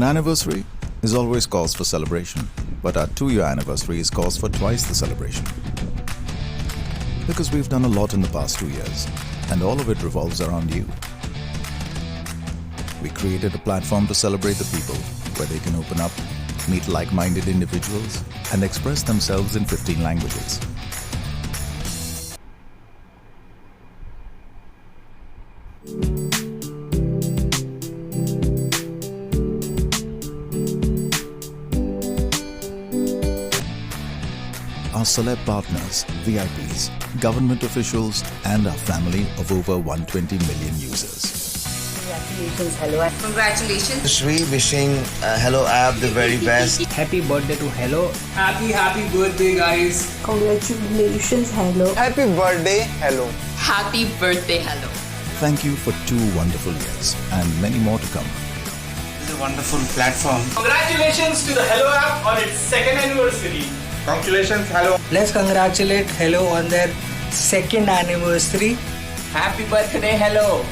An anniversary is always cause for celebration, but our 2-year anniversary is cause for twice the celebration. Because we've done a lot in the past 2 years, and all of it revolves around you. We created a platform to celebrate the people, where they can open up, meet like-minded individuals, and express themselves in 15 languages. Our celeb partners, VIPs, government officials, and our family of over 120 million users. Congratulations, Helo. Congratulations. Shri wishing Helo app the very best. Happy birthday to Helo. Happy birthday, guys. Congratulations, Helo. Happy birthday, Helo. Happy birthday, Helo. Thank you for 2 wonderful years and many more to come. It's a wonderful platform. Congratulations to the Helo app on its 2nd anniversary. Congratulations, Helo. Let's congratulate Helo on their 2nd anniversary. Happy birthday, Helo.